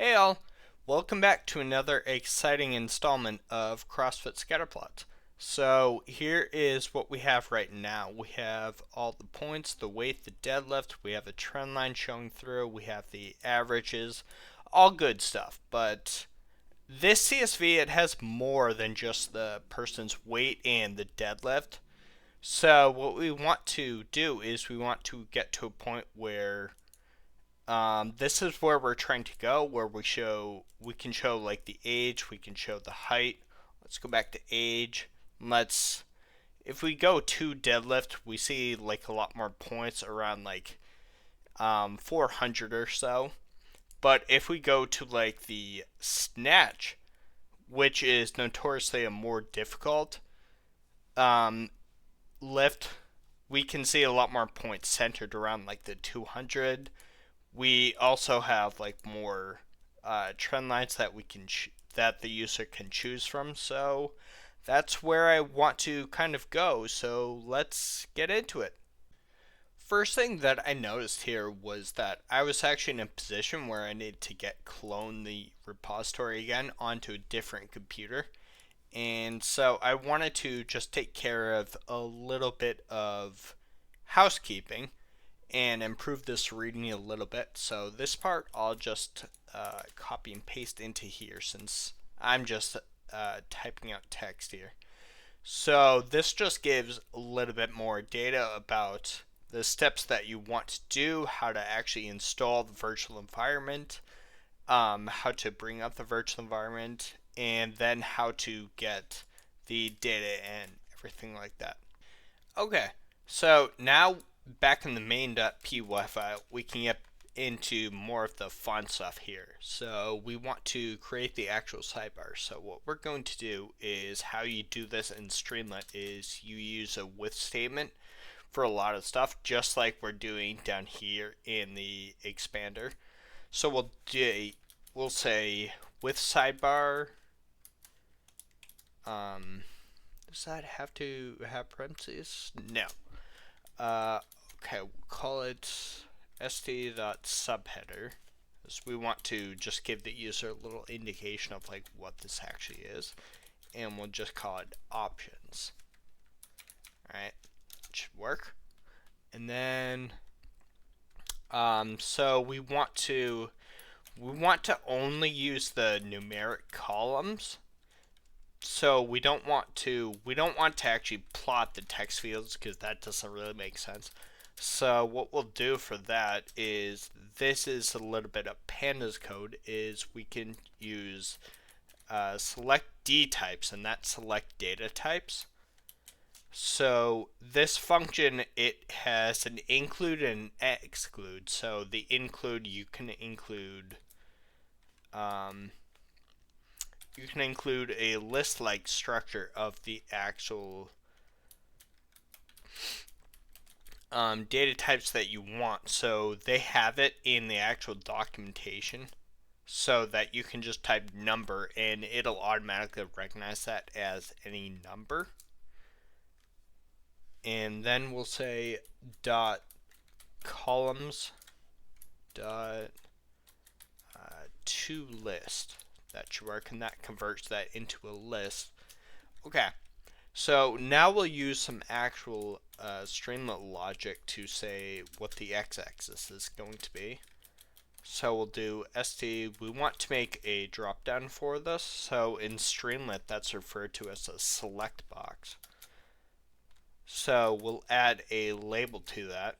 Hey all, welcome back to another exciting installment of CrossFit Scatterplots. So here is what we have right now. We have all the points, the weight, the deadlift, we have a trend line showing through, we have the averages, all good stuff. But this CSV, it has more than just the person's weight and the deadlift. So what we want to do is we want to get to a point where this is where we're trying to go, where we can show like the age, we can show the height. Let's go back to age. If we go to deadlift, we see like a lot more points, around like 400 or so. But if we go to like the snatch, which is notoriously a more difficult um, lift, we can see a lot more points centered around like the 200. We also have like more trend lines that that the user can choose from. So that's where I want to kind of go. So let's get into it. First thing that I noticed here was that I was actually in a position where I needed to clone the repository again onto a different computer. And so I wanted to just take care of a little bit of housekeeping and improve this readme a little bit. So this part I'll just copy and paste into here, since I'm just typing out text here. So this just gives a little bit more data about the steps that you want to do, how to actually install the virtual environment, how to bring up the virtual environment, and then how to get the data and everything like that. Okay, so now back in the main.py file, we can get into more of the fun stuff here. So we want to create the actual sidebar. So what we're going to do is, how you do this in Streamlit is you use a with statement for a lot of stuff, just like we're doing down here in the expander. So we'll say with sidebar. Does that have to have parentheses? No. Okay, we'll call it st.subheader, because we want to just give the user a little indication of like what this actually is, and we'll just call it options. Alright, that should work. And then so we want to only use the numeric columns. So we don't want to actually plot the text fields, because that doesn't really make sense. So what we'll do for that is, this is a little bit of pandas code, is we can use select D types, and that select data types. So this function, it has an include and exclude. So the include, you can include a list-like structure of the actual data types that you want. So they have it in the actual documentation, so that you can just type number and it'll automatically recognize that as any number. And then we'll say dot columns dot to list. That should work, and that converts that into a list. Okay, so now we'll use some actual Streamlit logic to say what the x-axis is going to be. So we'll do st, we want to make a drop down for this. So in Streamlit, that's referred to as a select box. So we'll add a label to that.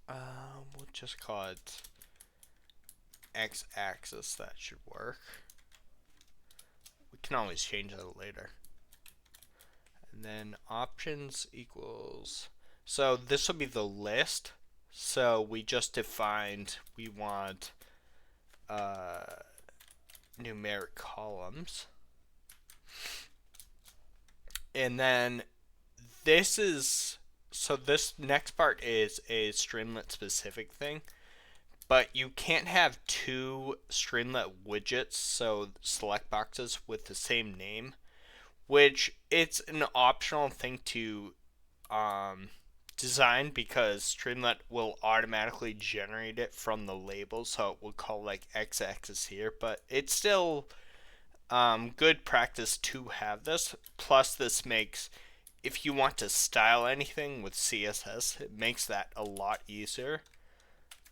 We'll just call it x-axis. That should work. We can always change that later. And then options equals, so this will be the list. So we just defined we want numeric columns. And then this next part is a Streamlit specific thing, but you can't have two Streamlit widgets, so select boxes with the same name, which it's an optional thing to design because Streamlit will automatically generate it from the label, so it will call like x-axis here, but it's still good practice to have this. Plus, this makes, if you want to style anything with CSS, it makes that a lot easier.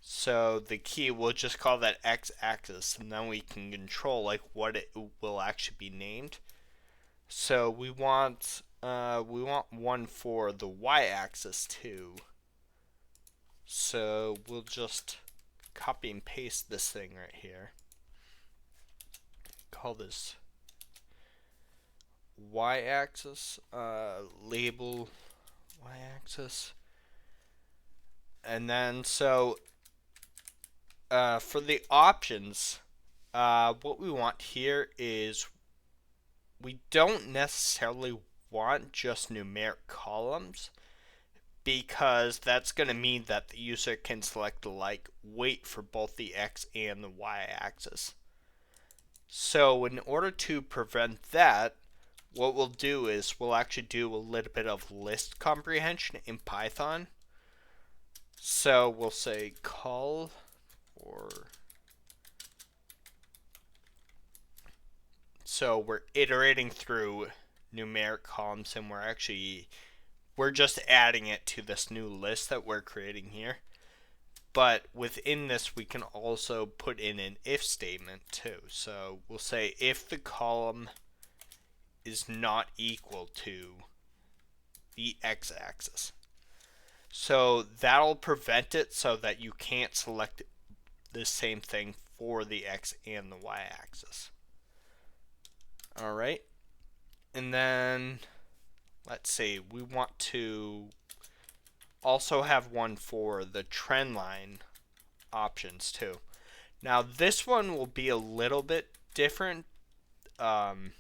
So the key, we'll just call that x-axis, and then we can control like what it will actually be named. So we want one for the y-axis too. So we'll just copy and paste this thing right here. Call this y-axis, label y-axis, and then so for the options, what we want here is we don't necessarily want just numeric columns, because that's going to mean that the user can select like weight for both the x and the y-axis. So in order to prevent that, what we'll do is we'll actually do a little bit of list comprehension in Python. So we'll say call for, so we're iterating through numeric columns, and we're just adding it to this new list that we're creating here. But within this, we can also put in an if statement too. So we'll say if the column is not equal to the x-axis. So that'll prevent it so that you can't select the same thing for the x and the y-axis. Alright, and then let's see, we want to also have one for the trend line options too. Now this one will be a little bit different, and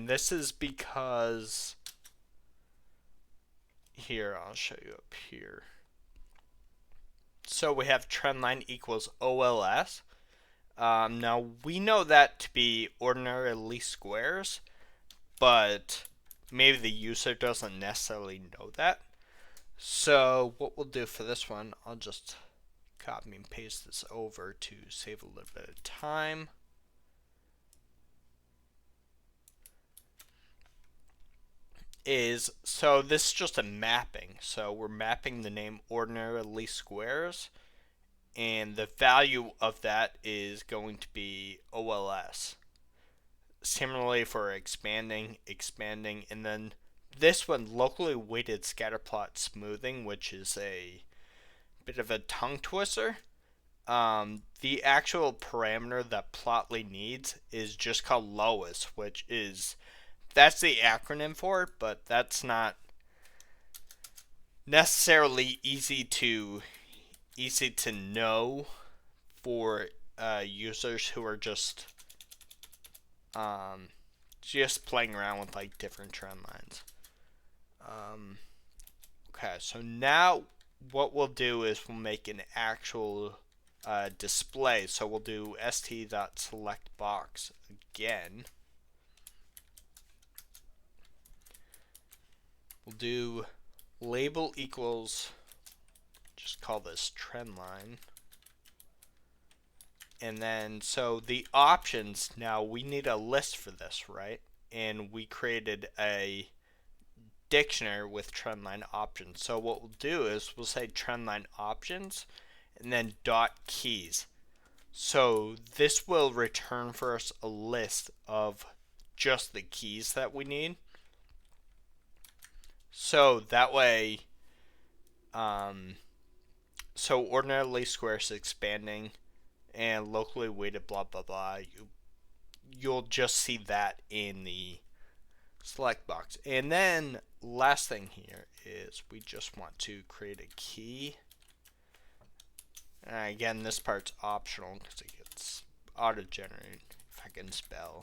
this is because, here, I'll show you up here. So we have trendline equals OLS. Now we know that to be ordinary least squares, but maybe the user doesn't necessarily know that. So what we'll do for this one, I'll just copy and paste this over to save a little bit of time. So this is just a mapping. So we're mapping the name ordinary least squares, and the value of that is going to be OLS. Similarly for expanding, and then this one, locally weighted scatterplot smoothing, which is a bit of a tongue twister. The actual parameter that Plotly needs is just called lowest, which is, that's the acronym for it, but that's not necessarily easy to know for users who are just playing around with like different trend lines. Okay, so now what we'll do is we'll make an actual display. So we'll do st.selectBox again. We'll do label equals, just call this trend line. And then, so the options, now we need a list for this, right? And we created a dictionary with trendline options. So what we'll do is we'll say trendline options and then dot keys. So this will return for us a list of just the keys that we need. So that way, so ordinarily squares expanding and locally weighted blah blah blah, you'll just see that in the select box. And then last thing here is we just want to create a key. And again, this part's optional because it gets auto-generated. If I can spell,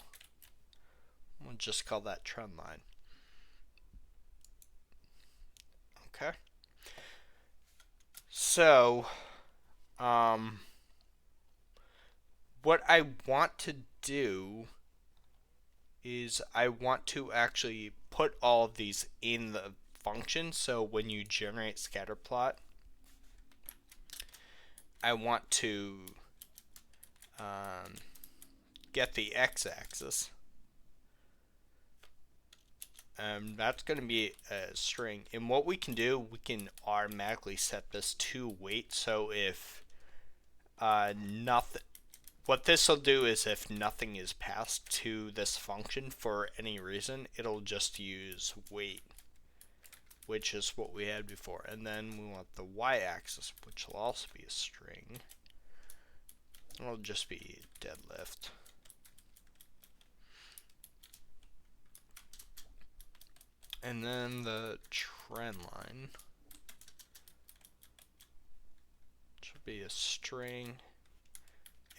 we'll just call that trend line. Okay. So, what I want to do is I want to actually put all of these in function. So when you generate scatter plot, I want to get the x-axis. That's going to be a string. And what we can do, we can automatically set this to weight. So if nothing, what this will do is if nothing is passed to this function for any reason, it'll just use weight, which is what we had before. And then we want the y-axis, which will also be a string. It'll just be deadlift. And then the trend line should be a string,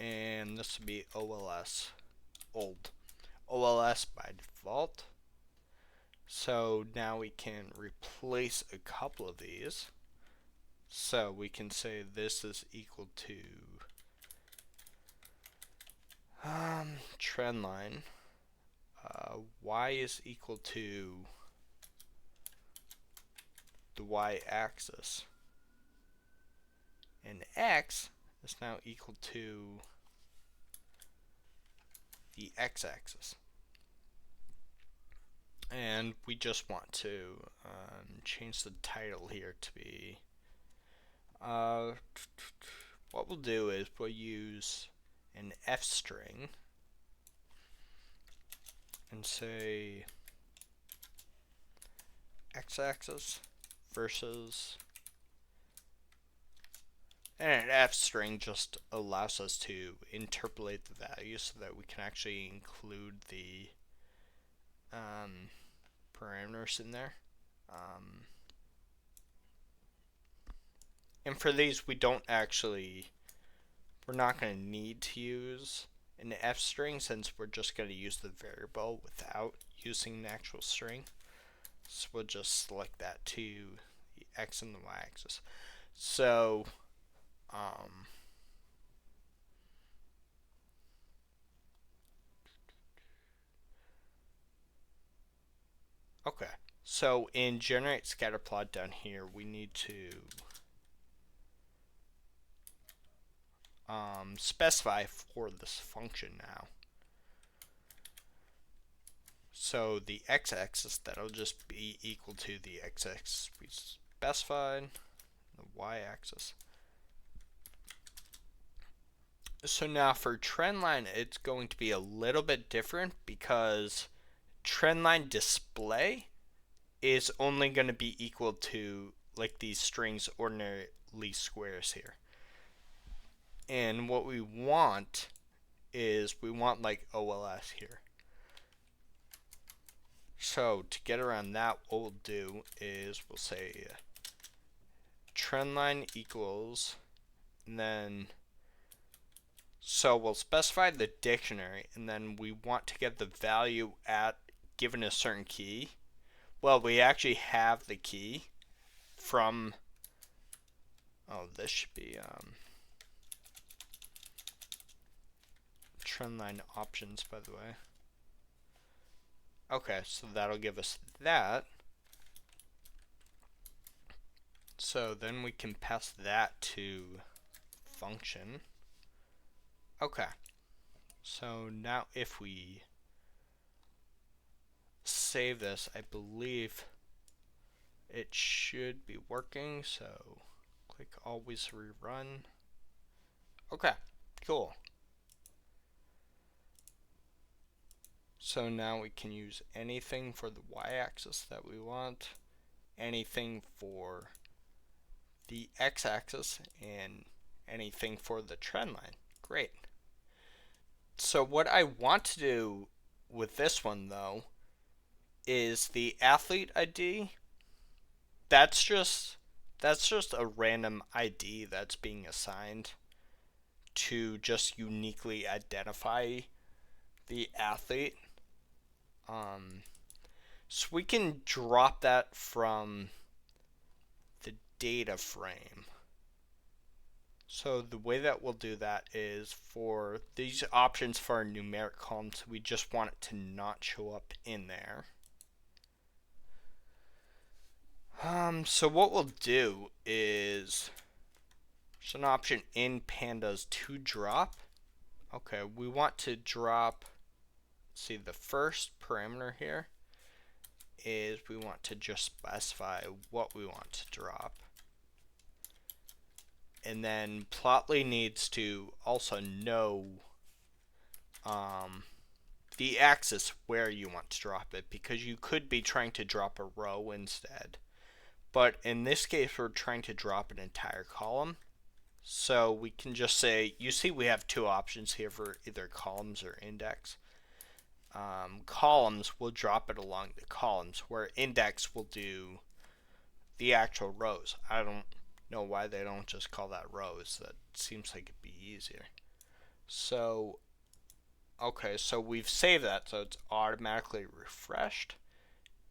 and this would be OLS, old. OLS by default. So now we can replace a couple of these. So we can say this is equal to trend line. Y is equal to the y-axis, and x is now equal to the x-axis. And we just want to change the title here to be what we'll do is we'll use an f string and say x-axis versus, and an f string just allows us to interpolate the value so that we can actually include the parameters in there. And for these, we're not going to need to use an f string since we're just going to use the variable without using an actual string. So we'll just select that to the x and the y axis. So okay, so in generate scatterplot down here, we need to specify for this function now. So the x-axis, that'll just be equal to the x-axis we specified, the y-axis. So now for trendline, it's going to be a little bit different because trendline display is only going to be equal to like these strings ordinarily squares here. And what we want is we want like OLS here. So to get around that, what we'll do is we'll say trendline equals, and then so we'll specify the dictionary, and then we want to get the value at given a certain key. Well, we actually have the key from, oh, this should be trendline options, by the way. Okay, so that'll give us that. So then we can pass that to function. Okay, so now if we save this, I believe it should be working, so click always rerun. Okay, cool. So now we can use anything for the y-axis that we want, anything for the x-axis, and anything for the trend line. Great. So what I want to do with this one though is the athlete ID. That's just a random ID that's being assigned to just uniquely identify the athlete. So we can drop that from the data frame. So the way that we'll do that is for these options for our numeric columns, we just want it to not show up in there. So what we'll do is there's an option in pandas to drop. Okay, we want to drop, see, the first parameter here is we want to just specify what we want to drop. And then Plotly needs to also know the axis where you want to drop it, because you could be trying to drop a row instead. But in this case, we're trying to drop an entire column. So we can just say, you see we have two options here for either columns or index. Columns will drop it along the columns, where index will do the actual rows. I don't know why they don't just call that rows. That seems like it'd be easier. So, okay, so we've saved that, so it's automatically refreshed.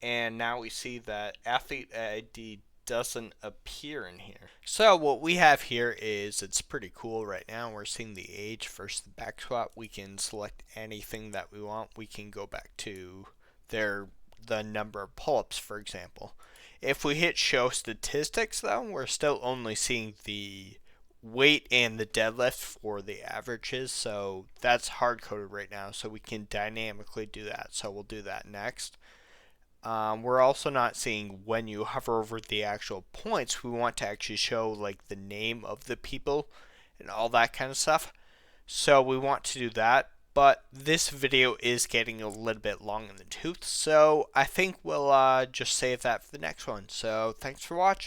And now we see that athlete ID doesn't appear in here. So what we have here is, it's pretty cool right now. We're seeing the age versus the back squat. We can select anything that we want. We can go back to the number of pull-ups, for example. If we hit show statistics, though, we're still only seeing the weight and the deadlift for the averages, so that's hard-coded right now, so we can dynamically do that. So we'll do that next. We're also not seeing when you hover over the actual points. We want to actually show like the name of the people and all that kind of stuff. So we want to do that. But this video is getting a little bit long in the tooth, so I think we'll just save that for the next one. So thanks for watching.